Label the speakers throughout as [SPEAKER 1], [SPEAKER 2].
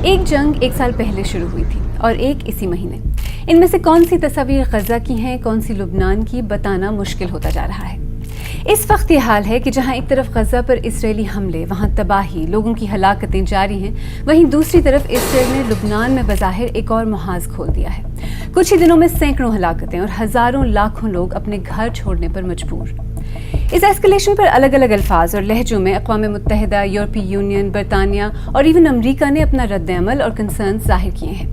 [SPEAKER 1] ایک جنگ 1 سال پہلے شروع ہوئی تھی اور ایک اسی مہینے. ان میں سے کون سی تصاویر غزہ کی ہیں، کون سی لبنان کی، بتانا مشکل ہوتا جا رہا ہے. اس وقت یہ حال ہے کہ جہاں ایک طرف غزہ پر اسرائیلی حملے، وہاں تباہی، لوگوں کی ہلاکتیں جاری ہیں، وہیں دوسری طرف اسرائیل نے لبنان میں بظاہر ایک اور محاذ کھول دیا ہے. کچھ ہی دنوں میں سینکڑوں ہلاکتیں اور ہزاروں لاکھوں لوگ اپنے گھر چھوڑنے پر مجبور. اس ایسکلیشن پر الگ الگ الفاظ اور لہجوں میں اقوام متحدہ، یورپی یونین، برطانیہ اور ایون امریکہ نے اپنا رد عمل اور کنسرنز ظاہر کیے ہیں.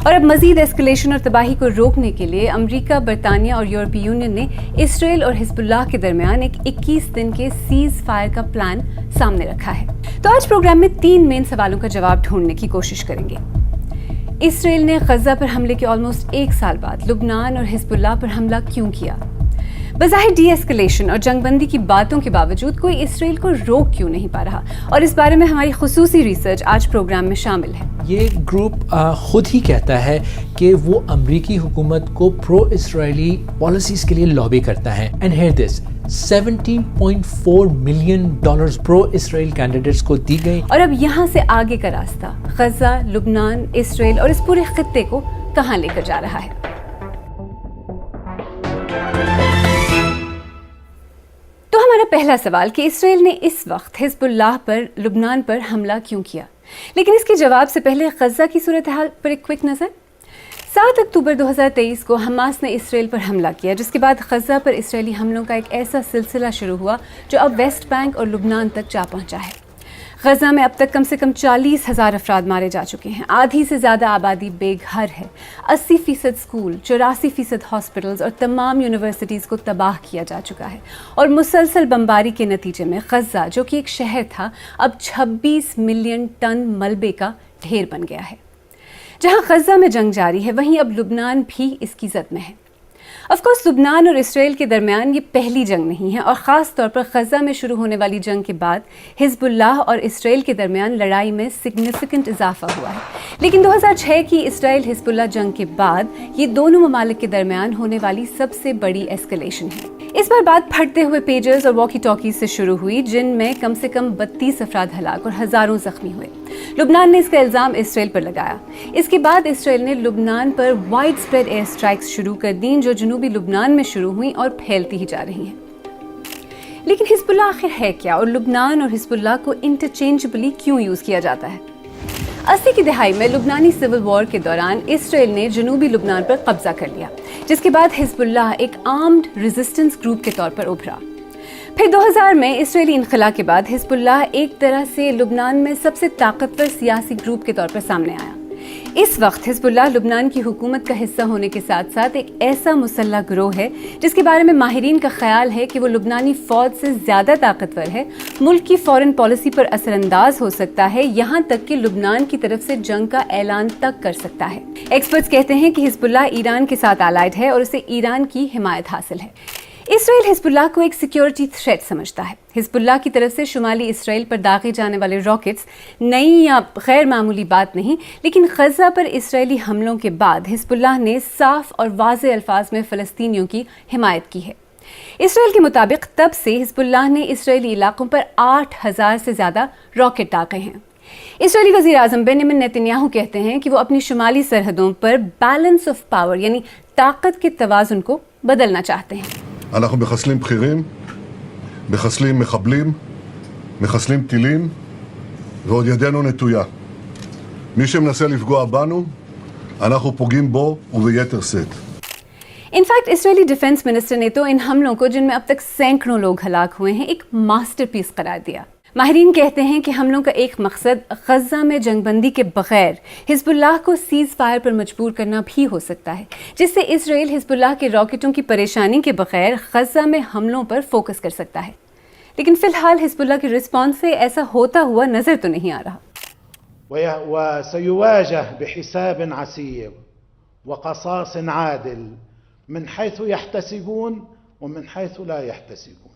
[SPEAKER 1] اور اب مزید ایسکلیشن اور تباہی کو روکنے کے لیے امریکہ، برطانیہ اور یورپی یونین نے اسرائیل اور حزب اللہ کے درمیان ایک 21 دن کے سیز فائر کا پلان سامنے رکھا ہے. تو آج پروگرام میں 3 مین سوالوں کا جواب ڈھونڈنے کی کوشش کریں گے. اسرائیل نے غزہ پر حملے کے آلموسٹ 1 سال بعد لبنان اور حزب اللہ پر حملہ کیوں کیا؟ بظاہر ڈی ایسکلیشن اور جنگ بندی کی باتوں کے باوجود کوئی اسرائیل کو روک کیوں نہیں پا رہا؟ اور اس بارے میں ہماری خصوصی ریسرچ آج پروگرام میں شامل ہے.
[SPEAKER 2] یہ گروپ خود ہی کہتا ہے کہ وہ امریکی حکومت کو پرو اسرائیلی پالیسیز کے لیے لابی کرتا ہے. And here this $17.4 million pro Israel candidates کو دی گئی. اور
[SPEAKER 1] اب یہاں سے آگے کا راستہ غزہ، لبنان، اسرائیل اور اس پورے خطے کو کہاں لے کر جا رہا ہے؟ تو ہمارا پہلا سوال کہ اسرائیل نے اس وقت حزب اللہ پر، لبنان پر حملہ کیوں کیا؟ لیکن اس کے جواب سے پہلے غزہ کی صورتحال پر ایک کوئک نظر. 7 اکتوبر 2023 کو حماس نے اسرائیل پر حملہ کیا، جس کے بعد غزہ پر اسرائیلی حملوں کا ایک ایسا سلسلہ شروع ہوا جو اب ویسٹ بینک اور لبنان تک جا پہنچا ہے. غزہ میں اب تک کم سے کم 40,000 افراد مارے جا چکے ہیں. آدھی سے زیادہ آبادی بے گھر ہے. 80% اسکول، 84% ہاسپٹلز اور تمام یونیورسٹیز کو تباہ کیا جا چکا ہے. اور مسلسل بمباری کے نتیجے میں غزہ، جو کہ ایک شہر تھا، اب 26 ملین ٹن ملبے کا ڈھیر بن گیا ہے. جہاں غزہ میں جنگ جاری ہے، وہیں اب لبنان بھی اس کی زد میں ہے. آف کورس لبنان اور اسرائیل کے درمیان یہ پہلی جنگ نہیں ہے، اور خاص طور پر غزہ میں شروع ہونے والی جنگ کے بعد حزب اللہ اور اسرائیل کے درمیان لڑائی میں سگنیفیکنٹ اضافہ ہوا ہے. لیکن 2006 کی اسرائیل حزب اللہ جنگ کے بعد یہ دونوں ممالک کے درمیان ہونے والی سب سے بڑی ایسکلیشن ہے. اس بار بات پھٹتے ہوئے پیجرز اور واکی ٹاکیز سے شروع ہوئی، جن میں کم سے کم 32 افراد ہلاک اور ہزاروں زخمی ہوئے. لبنان نے اس کا الزام اسرائیل پر لگایا. اس کے بعد اسرائیل نے لبنان پر وائڈ اسپریڈ ایئر اسٹرائکس شروع کر دیں، جو جنوبی لبنان میں شروع ہوئیں اور پھیلتی ہی جا رہی ہیں. لیکن حزب اللہ آخر ہے کیا، اور لبنان اور حزب اللہ کو انٹرچینجبلی کیوں یوز کیا جاتا ہے؟ 80 کی دہائی میں لبنانی سول وار کے دوران اسرائیل نے جنوبی لبنان پر قبضہ کر لیا، جس کے بعد حزب اللہ ایک آرمڈ ریزسٹنس گروپ کے طور پر ابھرا. پھر 2000 میں اسرائیلی انخلا کے بعد حزب اللہ ایک طرح سے لبنان میں سب سے طاقتور سیاسی گروپ کے طور پر سامنے آیا. اس وقت حزب اللہ لبنان کی حکومت کا حصہ ہونے کے ساتھ ساتھ ایک ایسا مسلح گروہ ہے جس کے بارے میں ماہرین کا خیال ہے کہ وہ لبنانی فوج سے زیادہ طاقتور ہے، ملک کی فورن پالیسی پر اثر انداز ہو سکتا ہے، یہاں تک کہ لبنان کی طرف سے جنگ کا اعلان تک کر سکتا ہے. ایکسپرٹس کہتے ہیں کہ حزب اللہ ایران کے ساتھ الائڈ ہے اور اسے ایران کی حمایت حاصل ہے. اسرائیل حزب اللہ کو ایک سیکیورٹی تھریٹ سمجھتا ہے. حزب اللہ کی طرف سے شمالی اسرائیل پر داغے جانے والے راکٹس نئی یا غیر معمولی بات نہیں، لیکن غزہ پر اسرائیلی حملوں کے بعد حزب اللہ نے صاف اور واضح الفاظ میں فلسطینیوں کی حمایت کی ہے. اسرائیل کے مطابق تب سے حزب اللہ نے اسرائیلی علاقوں پر 8,000 سے زیادہ راکٹ داغے ہیں. اسرائیلی وزیر اعظم بنیامین نیتن یاہو کہتے ہیں کہ وہ اپنی شمالی سرحدوں پر بیلنس آف پاور یعنی طاقت کے توازن کو بدلنا چاہتے ہیں.
[SPEAKER 3] אנחנו מחסלים בכירים, מחסלים מחבלים, מחסלים טילים, ועוד ידנו נטויה. מי שמנסה לפגוע בנו, אנחנו פוגעים בו וביתר שאת.
[SPEAKER 1] انفیکٹ اسرائیلی ڈیفنس منسٹر نے تو ان حملوں کو، جن میں اب تک سینکڑوں لوگ ہلاک ہوئے ہیں، ایک ماسٹر پیس قرار دیا. ماہرین کہتے ہیں کہ حملوں کا ایک مقصد غزہ میں جنگ بندی کے بغیر حزب اللہ کو سیز فائر پر مجبور کرنا بھی ہو سکتا ہے، جس سے اسرائیل حزب اللہ کے راکٹوں کی پریشانی کے بغیر غزہ میں حملوں پر فوکس کر سکتا ہے. لیکن فی الحال حزب اللہ کے رسپانس سے ایسا ہوتا ہوا نظر تو نہیں آ رہا.
[SPEAKER 4] وسيواجه بحساب عسير وقصاص عادل من حيث يحتسبون ومن حيث لا يحتسبون.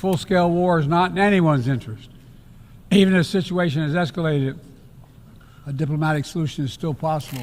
[SPEAKER 5] Full-scale war is not in anyone's interest. Even if the situation has escalated, a diplomatic solution is still possible.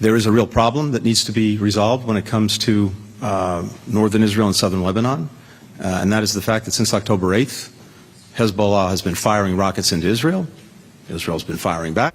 [SPEAKER 6] There is a real problem that needs to be resolved when it comes to northern Israel and southern Lebanon, and that is the fact that since October 8th, Hezbollah has been firing rockets into Israel. Israel's been firing back.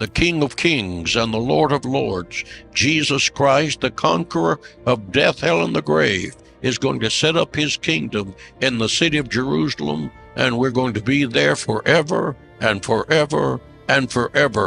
[SPEAKER 7] The King of Kings and the Lord of Lords, Jesus Christ, the conqueror of death, hell, and the grave, is going to set up his kingdom in the city of Jerusalem, and we're going to be there forever and forever and forever.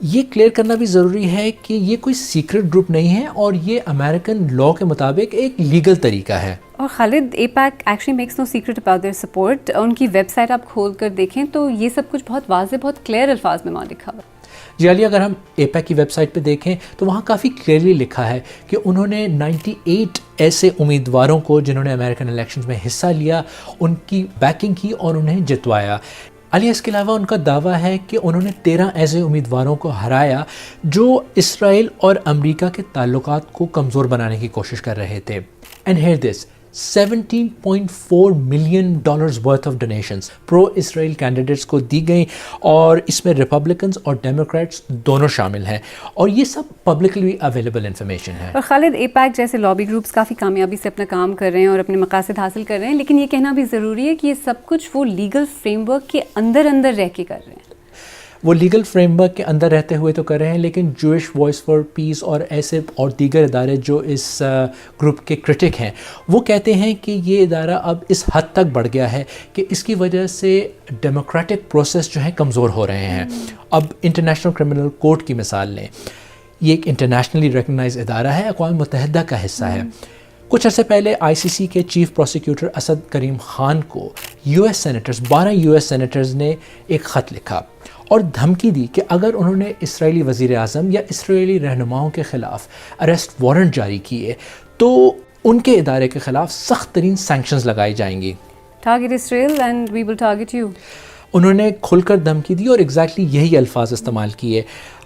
[SPEAKER 2] یہ clear کرنا بھی ضروری ہے کہ یہ کوئی secret group نہیں ہے اور یہ امریکن لا کے مطابق ایک لیگل طریقہ ہے.
[SPEAKER 1] اور Khalid AIPAC actually makes no secret about their support. ان کی ویب سائٹ آپ کھول کر دیکھیں تو یہ سب کچھ بہت واضح, بہت کلیئر الفاظ میں وہاں لکھا ہوا ہے.
[SPEAKER 2] جی عالیہ, اگر ہم AIPAC کی ویب سائٹ پہ دیکھیں تو وہاں کافی کلیئرلی لکھا ہے کہ انہوں نے 98 ایسے امیدواروں کو جنہوں نے امریکن الیکشنز میں حصہ لیا ان کی بیکنگ کی اور انہیں جتوایا. علی, اس کے علاوہ ان کا دعویٰ ہے کہ انہوں نے 13 ایسے امیدواروں کو ہرایا جو اسرائیل اور امریکہ کے تعلقات کو کمزور بنانے کی کوشش کر رہے تھے. And here this, $17.4 million worth of donations pro Israel candidates کو دی گئیں اور اس میں ریپبلکنز اور ڈیموکریٹس دونوں شامل ہیں, اور یہ سب پبلکلی اویلیبل انفارمیشن ہے.
[SPEAKER 1] اور خالد AIPAC جیسے لابی گروپس کافی کامیابی سے اپنا کام کر رہے ہیں اور اپنے مقاصد حاصل کر رہے ہیں, لیکن یہ کہنا بھی ضروری ہے کہ یہ سب کچھ وہ لیگل فریم ورک کے اندر رہ کے کر رہے ہیں.
[SPEAKER 2] وہ لیگل فریم ورک کے اندر رہتے ہوئے تو کر رہے ہیں, لیکن جوئش وائس فار پیس اور ایسے اور دیگر ادارے جو اس گروپ کے کرٹک ہیں وہ کہتے ہیں کہ یہ ادارہ اب اس حد تک بڑھ گیا ہے کہ اس کی وجہ سے ڈیموکریٹک پروسیس جو ہے کمزور ہو رہے ہیں. اب انٹرنیشنل کرمنل کورٹ کی مثال لیں, یہ ایک انٹرنیشنلی ریکگنائز ادارہ ہے, اقوام متحدہ کا حصہ ہے. کچھ عرصے پہلے ICC کے چیف پروسیکیوٹر اسد کریم خان کو US 12 سینیٹرز نے ایک خط لکھا اور دھمکی دی کہ اگر انہوں نے اسرائیلی وزیر اعظم یا اسرائیلی رہنماؤں کے خلاف اریسٹ وارنٹ جاری کیے تو ان کے ادارے کے خلاف سخت ترین سینکشنز لگائی جائیں گی.
[SPEAKER 1] Target Israel and we will target you.
[SPEAKER 2] انہوں نے کھل کر دھمکی دی اور ایگزیکٹلی یہی الفاظ استعمال کیے.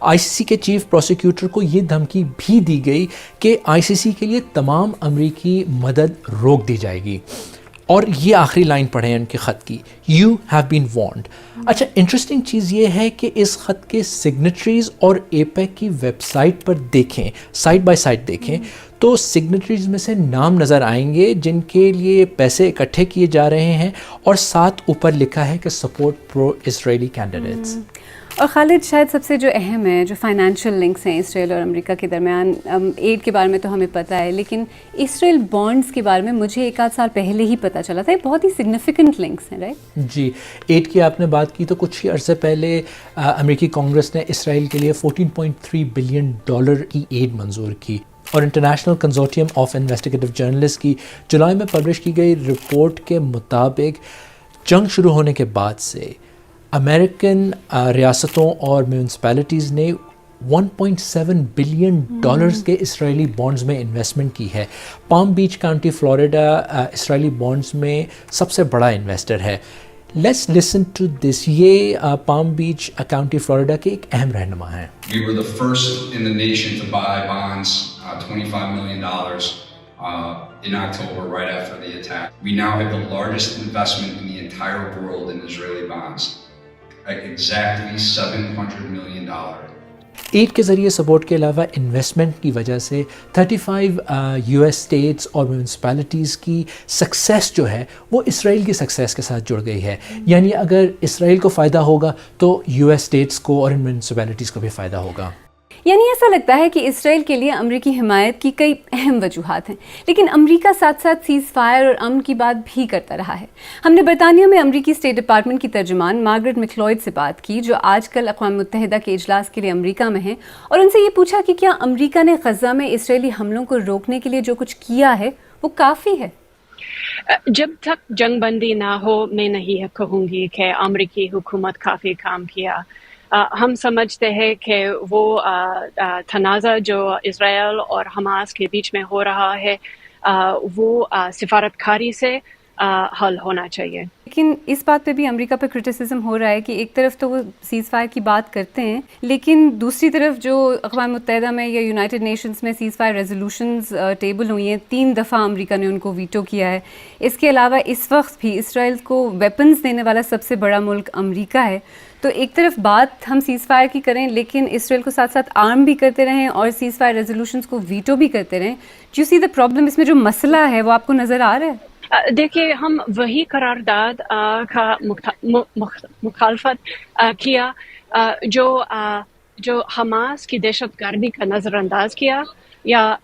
[SPEAKER 2] ICC کے چیف پروسیکیوٹر کو یہ دھمکی بھی دی گئی کہ ICC کے لیے تمام امریکی مدد روک دی جائے گی. اور یہ آخری لائن پڑھیں ان کے خط کی, یو ہیو بین وارنڈ. اچھا, انٹرسٹنگ چیز یہ ہے کہ اس خط کے سگنیٹریز اور AIPAC کی ویب سائٹ پر دیکھیں, سائڈ بائی سائڈ دیکھیں تو سگنیٹریز میں سے نام نظر آئیں گے جن کے لیے پیسے اکٹھے کیے جا رہے ہیں, اور ساتھ اوپر لکھا ہے کہ سپورٹ پرو اسرائیلی کینڈیڈیٹس.
[SPEAKER 1] اور خالد, شاید سب سے جو اہم ہے, جو فائنینشیل لنکس ہیں اسرائیل اور امریکہ کے درمیان, ایڈ کے بارے میں تو ہمیں پتہ ہے, لیکن اسرائیل بانڈز کے بارے میں مجھے 1 آدھ سال پہلے ہی پتہ چلا تھا. یہ بہت ہی سگنیفیکنٹ لنکس ہیں, رائٹ؟
[SPEAKER 2] جی, ایڈ کی آپ نے بات کی تو کچھ ہی عرصے پہلے امریکی کانگریس نے اسرائیل کے لیے $14.3 بلین کی ایڈ منظور کی, اور انٹرنیشنل کنزورٹیم آف انویسٹیگیٹو جرنلسٹ کی جولائی میں پبلش کی گئی رپورٹ کے مطابق جنگ شروع ہونے کے بعد سے امریکن ریاستوں اور میونسپیلٹیز نے $1.7 بلین کے اسرائیلی بانڈز میں انویسٹمنٹ کی ہے. Palm Beach County Florida Israeli bonds میں سب سے بڑا انویسٹر ہے. Let's listen to this. یہ پام بیچ کاؤنٹی فلوریڈا کے ایک اہم رہنما ہیں.
[SPEAKER 8] We were the first in the nation to buy bonds, $25 million in October, right after the attack. We now have the largest investment in the entire world in Israeli bonds, at exactly $700 million.
[SPEAKER 2] Add کے ذریعے support کے علاوہ investment کی وجہ سے 35 US status اور میونسپیلٹیز کی success جو ہے وہ اسرائیل کی سکسیس کے ساتھ جڑ گئی ہے. یعنی اگر اسرائیل کو فائدہ ہوگا تو US اسٹیٹس کو اور ان میونسپیلٹیز کو بھی فائدہ ہوگا.
[SPEAKER 1] یعنی ایسا لگتا ہے کہ اسرائیل کے لیے امریکی حمایت کی کئی اہم وجوہات ہیں, لیکن امریکہ ساتھ ساتھ سیز فائر اور امن کی بات بھی کرتا رہا ہے. ہم نے برطانیہ میں امریکی اسٹیٹ ڈپارٹمنٹ کی ترجمان مارگریٹ میکلوئڈ سے بات کی, جو آج کل اقوام متحدہ کے اجلاس کے لیے امریکہ میں ہیں, اور ان سے یہ پوچھا کہ کیا امریکہ نے غزہ میں اسرائیلی حملوں کو روکنے کے لیے جو کچھ کیا ہے وہ کافی ہے.
[SPEAKER 9] جب تک جنگ بندی نہ ہو میں نہیں کہوں گی کہ امریکی حکومت کافی کام کیا. ہم سمجھتے ہیں کہ وہ تنازع جو اسرائیل اور حماس کے بیچ میں ہو رہا ہے وہ سفارتکاری سے حل ہونا چاہیے.
[SPEAKER 1] لیکن اس بات پہ بھی امریکہ پہ کرٹیسزم ہو رہا ہے کہ ایک طرف تو وہ سیز فائر کی بات کرتے ہیں, لیکن دوسری طرف جو اقوام متحدہ میں یا یونائٹڈ نیشنز میں سیز فائر ریزولوشنز ٹیبل ہوئی ہیں 3 دفعہ امریکہ نے ان کو ویٹو کیا ہے. اس کے علاوہ اس وقت بھی اسرائیل کو ویپنز دینے والا سب سے بڑا ملک امریکہ ہے. تو ایک طرف بات ہم سیز فائر کی کریں لیکن اسرائیل کو ساتھ ساتھ آرم بھی کرتے رہیں اور سیز فائر ریزولوشنز کو ویٹو بھی کرتے رہیں. Do you see the problem? اس میں جو مسئلہ ہے وہ آپ کو نظر آ رہا ہے؟
[SPEAKER 9] دیکھیے, ہم وہی قرارداد کا مخالفت کیا جو حماس کی دہشت گردی کا نظر انداز کیا یا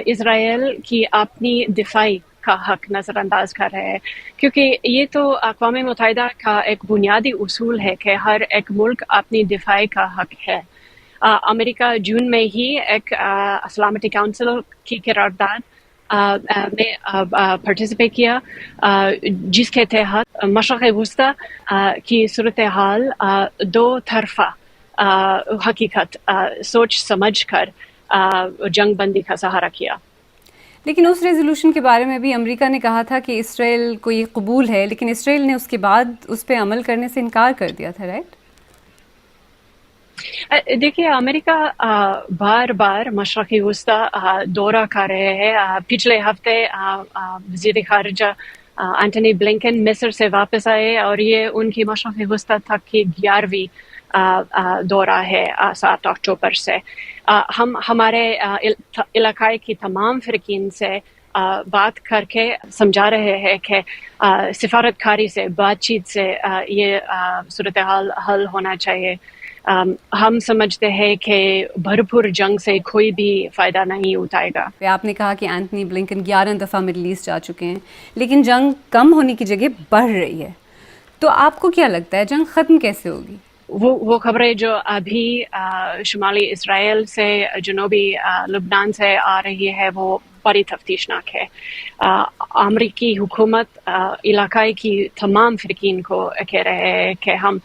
[SPEAKER 9] اسرائیل کی اپنی دفاعی کا حق نظر انداز کر رہے ہیں, کیونکہ یہ تو اقوام متحدہ کا ایک بنیادی اصول ہے کہ ہر ایک ملک اپنی دفاع کا حق ہے. امریکہ جون میں ہی ایک سلامتی کونسل کی قرارداد میں پارٹیسپیٹ کیا، جس کے تحت مشرق وسطی کی صورتحال دو طرفہ حقیقت سوچ سمجھ کر جنگ بندی کا سہارا کیا۔
[SPEAKER 1] لیکن اس ریزولوشن کے بارے میں بھی امریکہ نے کہا تھا کہ اسرائیل کو یہ قبول ہے، لیکن اسرائیل نے اس کے بعد اس پہ عمل کرنے سے انکار کر دیا تھا، رائٹ؟
[SPEAKER 9] دیکھیے، امریکہ بار بار مشرقی وسطی دورہ کر رہے ہیں۔ پچھلے ہفتے وزیر خارجہ اینٹونی بلنکن مصر سے واپس آئے، اور یہ ان کی مشرقی وسطی تک کی 11ویں دورہ ہے 7 اکتوبر سے۔ ہم ہمارے علاقے کی تمام فریقین سے بات کر کے سمجھا رہے ہیں کہ سفارتکاری سے، بات چیت سے یہ صورتحال حل ہونا چاہیے۔ ہم سمجھتے ہیں کہ بھرپور جنگ سے کوئی بھی فائدہ نہیں اٹھائے گا۔
[SPEAKER 1] آپ نے کہا کہ اینٹونی بلنکن 11 دفعہ مڈل ایسٹ جا چکے ہیں، لیکن جنگ کم ہونے کی جگہ بڑھ رہی ہے، تو آپ کو کیا لگتا ہے جنگ ختم کیسے ہوگی؟
[SPEAKER 9] وہ خبریں جو ابھی شمالی اسرائیل سے، جنوبی لبنان سے آ رہی ہے، وہ بڑی تفتیشناک ہے۔ امریکی حکومت علاقے کی تمام فریقین کو کہہ رہے ہیں کہ ہم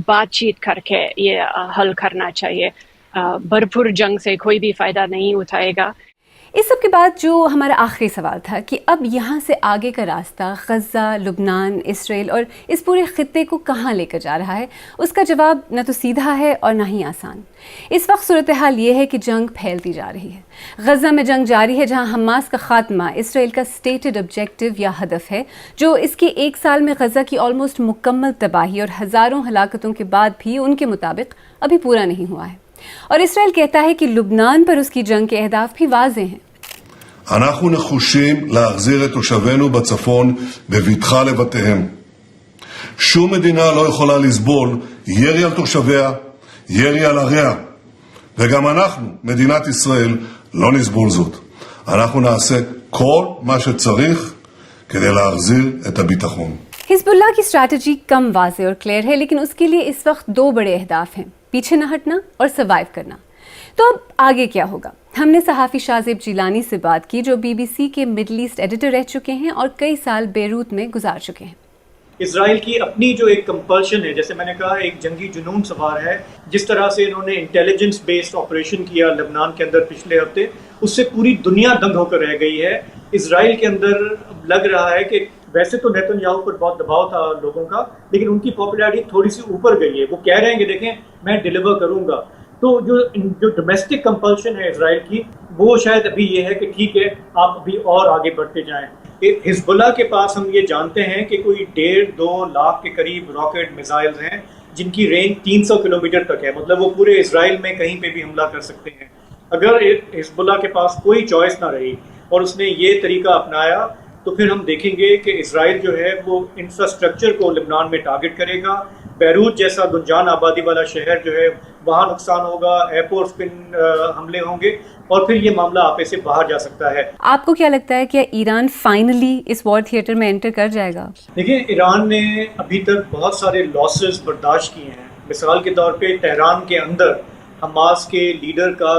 [SPEAKER 9] بات چیت کر کے یہ حل کرنا چاہیے۔ بھرپور جنگ سے کوئی بھی فائدہ نہیں اٹھائے گا۔
[SPEAKER 1] اس سب کے بعد جو ہمارا آخری سوال تھا کہ اب یہاں سے آگے کا راستہ غزہ، لبنان، اسرائیل اور اس پورے خطے کو کہاں لے کر جا رہا ہے، اس کا جواب نہ تو سیدھا ہے اور نہ ہی آسان۔ اس وقت صورتحال یہ ہے کہ جنگ پھیلتی جا رہی ہے۔ غزہ میں جنگ جاری ہے، جہاں حماس کا خاتمہ اسرائیل کا سٹیٹڈ آبجیکٹو یا ہدف ہے، جو اس کے 1 سال میں غزہ کی آلموسٹ مکمل تباہی اور ہزاروں ہلاکتوں کے بعد بھی ان کے مطابق ابھی پورا نہیں ہوا ہے۔ اور اسرائیل کہتا ہے کہ لبنان پر اس کی جنگ کے اہداف بھی واضح ہیں۔
[SPEAKER 3] אנחנו נחושים להחזיר את תושבינו בצפון בבטחה לבתיהם. שום מדינה לא יכולה לסבול ירי על תושביה, ירי על עריה. וגם אנחנו, מדינת ישראל, לא נסבול זאת. אנחנו נעשה כל מה שצריך כדי להחזיר את הביטחון.
[SPEAKER 1] حزب اللہ کی اسٹریٹجی کم واضح اور کلیئر ہے، لیکن اس کے لیے اس وقت 2 بڑے اہداف ہیں: پیچھے نہ ہٹنا اور سروائیو کرنا۔ تو اب آگے کیا ہوگا؟ ہم نے صحافی شاذیب جیلانی سے بات کی، جو BBC کے مڈل ایسٹ ایڈیٹر رہ چکے ہیں اور کئی سال بیروت میں گزار چکے ہیں۔
[SPEAKER 10] اسرائیل کی اپنی جو ایک کمپلشن ہے، جیسے میں نے کہا ایک جنگی جنون سوار ہے، جس طرح سے انہوں نے انٹیلیجنس بیسڈ آپریشن کیا لبنان کے اندر پچھلے ہفتے، اس سے پوری دنیا دنگ ہو کر رہ گئی ہے۔ اسرائیل کے اندر لگ رہا ہے کہ ویسے تو نیتن یاہو پر بہت دباؤ تھا لوگوں کا، لیکن ان کی پاپولیرٹی تھوڑی سی اوپر گئی ہے۔ وہ کہہ رہے ہیں کہ دیکھیں میں ڈیلیور کروں گا۔ تو جو ڈومیسٹک کمپلشن ہے اسرائیل کی، وہ شاید ابھی یہ ہے کہ ٹھیک ہے آپ ابھی اور آگے بڑھتے جائیں۔ حزب اللہ کے پاس ہم یہ جانتے ہیں کہ کوئی 1.5-2 لاکھ کے قریب راکٹ میزائلز ہیں، جن کی رینج 300 کلومیٹر تک ہے، مطلب وہ پورے اسرائیل میں کہیں پہ بھی حملہ کر سکتے ہیں۔ اگر حزب اللہ کے پاس کوئی چوائس نہ رہی اور اس نے یہ طریقہ اپنایا، تو پھر ہم دیکھیں گے کہ اسرائیل جو ہے وہ انفراسٹرکچر کو لبنان میں ٹارگٹ کرے گا۔ بیروت جیسا گنجان آبادی والا شہر جو ہے وہاں نقصان ہوگا، ایئرپورٹس پہ حملے ہوں گے، اور پھر یہ معاملہ آپے سے باہر جا سکتا ہے۔
[SPEAKER 1] آپ کو کیا لگتا ہے کہ ایران فائنلی اس وار تھیٹر میں انٹر کر جائے گا؟
[SPEAKER 10] دیکھیں، ایران نے ابھی تک بہت سارے لاسز برداشت کیے ہیں۔ مثال کے طور پہ تہران کے اندر حماس کے لیڈر کا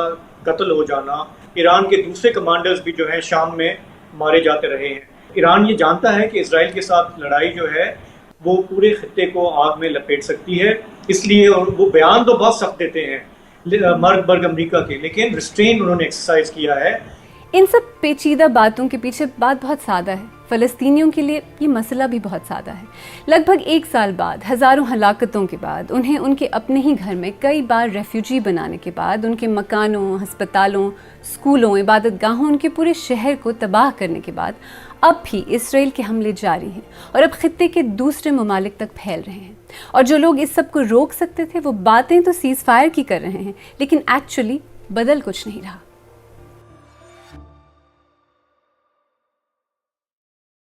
[SPEAKER 10] قتل ہو جانا، ایران کے دوسرے کمانڈرز بھی جو ہیں شام میں مارے جاتے رہے ہیں۔ ایران یہ جانتا ہے کہ اسرائیل کے ساتھ لڑائی جو ہے وہ پورے خطے کو آگ میں لپیٹ سکتی ہے، اس لیے وہ بیان تو بہت سخت دیتے ہیں مرگ امریکہ کے، لیکن ریسٹرین انہوں نے ایکسرسائز کیا ہے۔
[SPEAKER 1] ان سب پیچیدہ باتوں کے پیچھے بات بہت سادہ ہے۔ فلسطینیوں کے لیے یہ مسئلہ بھی بہت سادہ ہے۔ لگ بھگ 1 سال بعد، ہزاروں ہلاکتوں کے بعد، انہیں ان کے اپنے ہی گھر میں کئی بار ریفیوجی بنانے کے بعد، ان کے مکانوں، ہسپتالوں، اسکولوں، عبادت گاہوں، ان کے پورے شہر کو تباہ کرنے کے بعد، اب بھی اسرائیل کے حملے جاری ہیں اور اب خطے کے دوسرے ممالک تک پھیل رہے ہیں۔ اور جو لوگ اس سب کو روک سکتے تھے، وہ باتیں تو سیز فائر کی کر رہے ہیں، لیکن ایکچولی بدل کچھ نہیں رہا۔